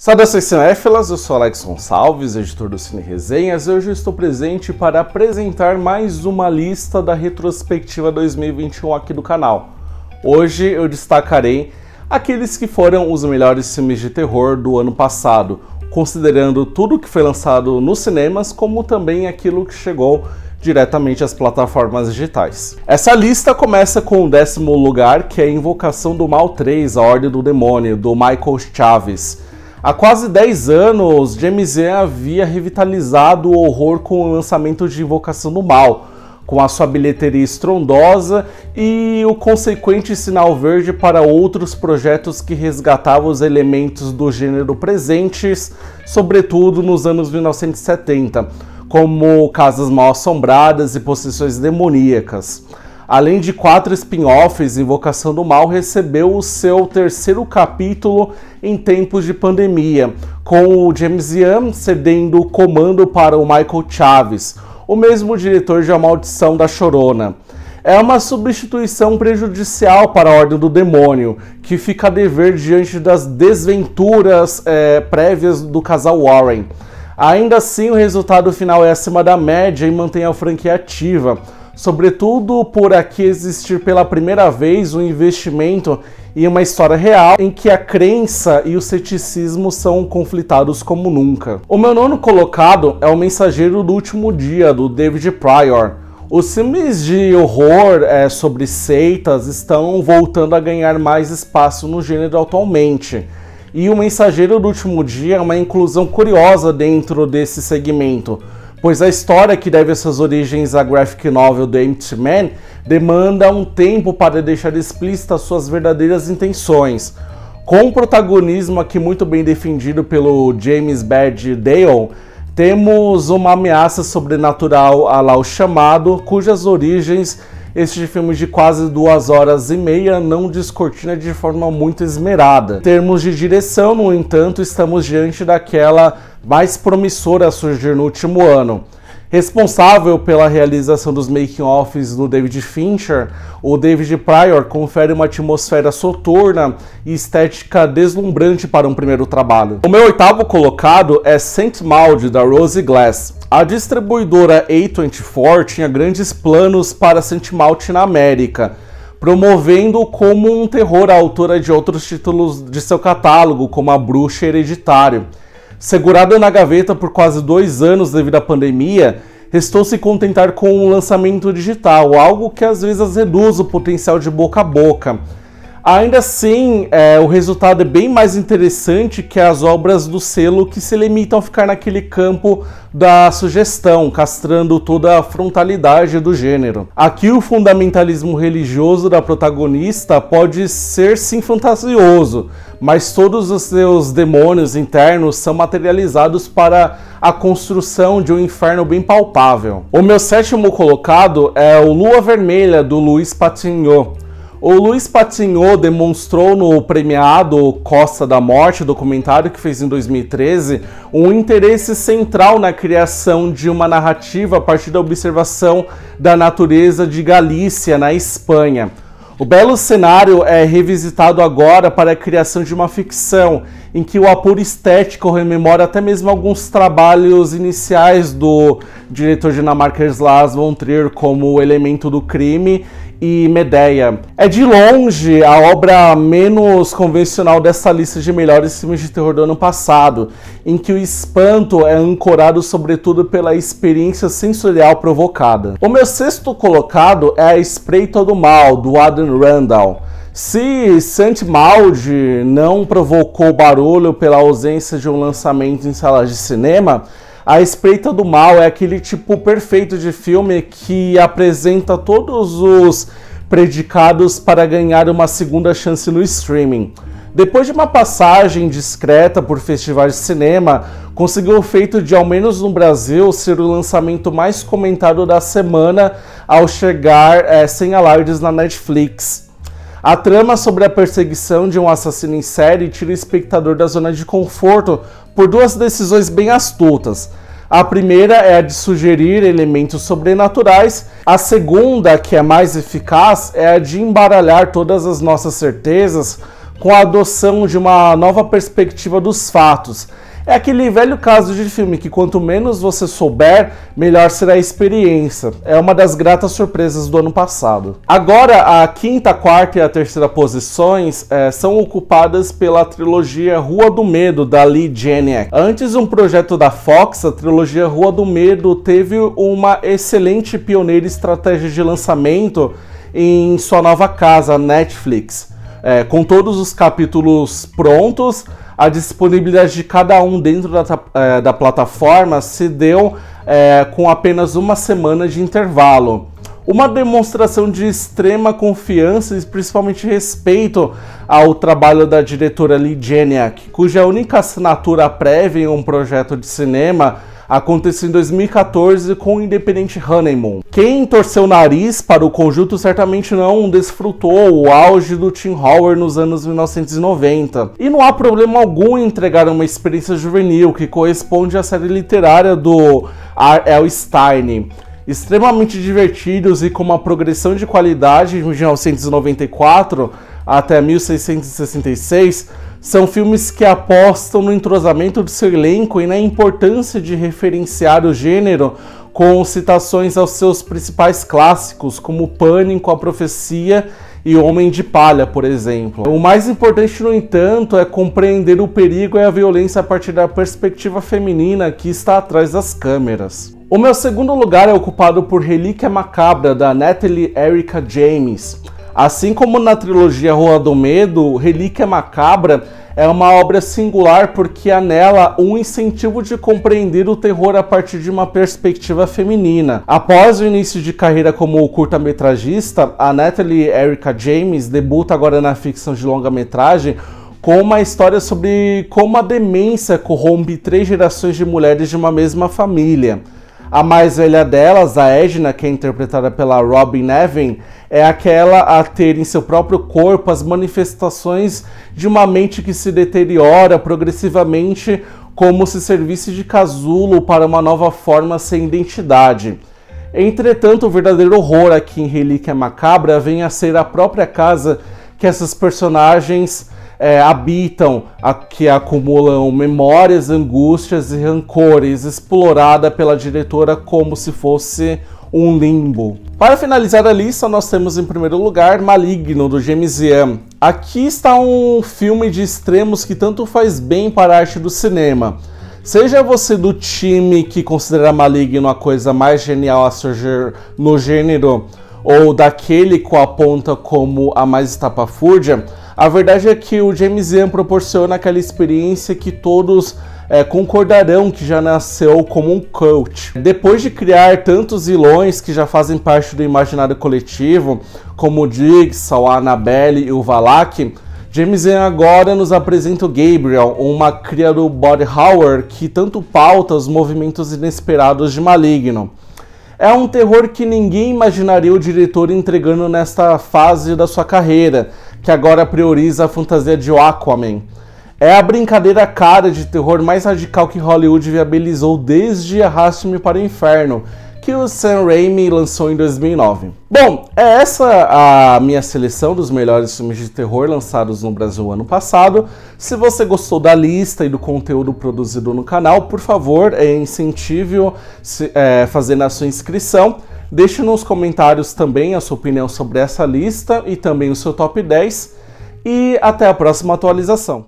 Saudações cinéfilas, eu sou Alex Gonçalves, editor do Cine Resenhas, e hoje eu estou presente para apresentar mais uma lista da retrospectiva 2021 aqui do canal. Hoje eu destacarei aqueles que foram os melhores filmes de terror do ano passado, considerando tudo que foi lançado nos cinemas, como também aquilo que chegou diretamente às plataformas digitais. Essa lista começa com o 10º lugar, que é Invocação do Mal 3, A Ordem do Demônio, do Michael Chaves. Há quase 10 anos, James Wan havia revitalizado o horror com o lançamento de Invocação do Mal, com a sua bilheteria estrondosa e o consequente sinal verde para outros projetos que resgatavam os elementos do gênero presentes, sobretudo nos anos 1970, como Casas Mal-Assombradas e Possessões Demoníacas. Além de 4 spin-offs, Invocação do Mal recebeu o seu 3º capítulo em tempos de pandemia, com o James Wan cedendo o comando para o Michael Chaves, o mesmo diretor de A Maldição da Chorona. É uma substituição prejudicial para a Ordem do Demônio, que fica a dever diante das desventuras prévias do casal Warren. Ainda assim, o resultado final é acima da média e mantém a franquia ativa, sobretudo por aqui existir pela primeira vez um investimento em uma história real em que a crença e o ceticismo são conflitados como nunca. O meu 9º colocado é O Mensageiro do Último Dia, do David Prior. Os filmes de horror sobre seitas estão voltando a ganhar mais espaço no gênero atualmente. E O Mensageiro do Último Dia é uma inclusão curiosa dentro desse segmento, pois a história, que deve suas origens à graphic novel The Empty Man, demanda um tempo para deixar explícitas suas verdadeiras intenções. Com o protagonismo aqui muito bem defendido pelo James Badge Dale, temos uma ameaça sobrenatural à lá O Chamado, cujas origens este filme de quase 2 horas e meia não descortina de forma muito esmerada. Em termos de direção, no entanto, estamos diante daquela mais promissora a surgir no último ano. Responsável pela realização dos making-offs do David Fincher, o David Prior confere uma atmosfera soturna e estética deslumbrante para um primeiro trabalho. O meu 8º colocado é Saint Maud, da Rose Glass. A distribuidora A24 tinha grandes planos para Saint Maud na América, promovendo como um terror a autora de outros títulos de seu catálogo, como A Bruxa e Hereditário. Segurado na gaveta por quase 2 anos devido à pandemia, restou se contentar com um lançamento digital, algo que às vezes reduz o potencial de boca a boca. Ainda assim, o resultado é bem mais interessante que as obras do selo, que se limitam a ficar naquele campo da sugestão, castrando toda a frontalidade do gênero. Aqui o fundamentalismo religioso da protagonista pode ser sim fantasioso, mas todos os seus demônios internos são materializados para a construção de um inferno bem palpável. O meu 7º colocado é o Lua Vermelha, do Louis Patignaud. O Louis Patignaud demonstrou no premiado Costa da Morte, documentário que fez em 2013, um interesse central na criação de uma narrativa a partir da observação da natureza de Galícia, na Espanha. O belo cenário é revisitado agora para a criação de uma ficção, em que o apuro estético rememora até mesmo alguns trabalhos iniciais do diretor dinamarquês Lars von Trier, como O Elemento do Crime e Medea. É de longe a obra menos convencional dessa lista de melhores filmes de terror do ano passado, em que o espanto é ancorado sobretudo pela experiência sensorial provocada. O meu 6º colocado é A Espreita do Mal, do Adam Randall. Se Saint Maud não provocou barulho pela ausência de um lançamento em salas de cinema, A Espreita do Mal é aquele tipo perfeito de filme que apresenta todos os predicados para ganhar uma segunda chance no streaming. Depois de uma passagem discreta por festivais de cinema, conseguiu o feito de, ao menos no Brasil, ser o lançamento mais comentado da semana ao chegar sem alardes na Netflix. A trama sobre a perseguição de um assassino em série tira o espectador da zona de conforto por 2 decisões bem astutas. A primeira é a de sugerir elementos sobrenaturais, a segunda, que é mais eficaz, é a de embaralhar todas as nossas certezas com a adoção de uma nova perspectiva dos fatos. É aquele velho caso de filme que quanto menos você souber, melhor será a experiência. É uma das gratas surpresas do ano passado. Agora, a quinta, quarta e a terceira posições são ocupadas pela trilogia Rua do Medo, da Leigh Janiak. Antes um projeto da Fox, a trilogia Rua do Medo teve uma excelente e pioneira estratégia de lançamento em sua nova casa, Netflix. Com todos os capítulos prontos, a disponibilidade de cada um dentro da plataforma se deu com apenas uma semana de intervalo. Uma demonstração de extrema confiança e principalmente respeito ao trabalho da diretora Leigh Janiak, cuja única assinatura prévia em um projeto de cinema aconteceu em 2014 com o Independent Honeymoon. Quem torceu o nariz para o conjunto certamente não desfrutou o auge do Tim Howard nos anos 1990. E não há problema algum em entregar uma experiência juvenil que corresponde à série literária do R.L. Stine. Extremamente divertidos e com uma progressão de qualidade de 1994 até 1666, são filmes que apostam no entrosamento do seu elenco e na importância de referenciar o gênero com citações aos seus principais clássicos, como Pânico, A Profecia e Homem de Palha, por exemplo. O mais importante, no entanto, é compreender o perigo e a violência a partir da perspectiva feminina que está atrás das câmeras. O meu segundo lugar é ocupado por Relíquia Macabra, da Natalie Erica James. Assim como na trilogia Rua do Medo, Relíquia Macabra é uma obra singular porque há nela um incentivo de compreender o terror a partir de uma perspectiva feminina. Após o início de carreira como curta-metragista, a Natalie Erica James debuta agora na ficção de longa-metragem com uma história sobre como a demência corrompe 3 gerações de mulheres de uma mesma família. A mais velha delas, a Edna, que é interpretada pela Robin Nevin, é aquela a ter em seu próprio corpo as manifestações de uma mente que se deteriora progressivamente como se servisse de casulo para uma nova forma sem identidade. Entretanto, o verdadeiro horror aqui em Relíquia Macabra vem a ser a própria casa que essas personagens habitam, que acumulam memórias, angústias e rancores, explorada pela diretora como se fosse um limbo. Para finalizar a lista, nós temos em primeiro lugar Maligno, do James Wan. Aqui está um filme de extremos que tanto faz bem para a arte do cinema. Seja você do time que considera Maligno a coisa mais genial a surgir no gênero, ou daquele que o aponta como a mais estapafúrdia, a verdade é que o James Wan proporciona aquela experiência que todos concordarão que já nasceu como um cult. Depois de criar tantos vilões que já fazem parte do imaginário coletivo, como o Jigsaw, a Annabelle e o Valak, James Wan agora nos apresenta o Gabriel, uma cria do body horror que tanto pauta os movimentos inesperados de Maligno. É um terror que ninguém imaginaria o diretor entregando nesta fase da sua carreira, que agora prioriza a fantasia de Aquaman. É a brincadeira cara de terror mais radical que Hollywood viabilizou desde Arraste-me para o Inferno, que o Sam Raimi lançou em 2009. Bom, é essa a minha seleção dos melhores filmes de terror lançados no Brasil ano passado. Se você gostou da lista e do conteúdo produzido no canal, por favor, incentive-o fazendo a sua inscrição. Deixe nos comentários também a sua opinião sobre essa lista e também o seu top 10. E até a próxima atualização.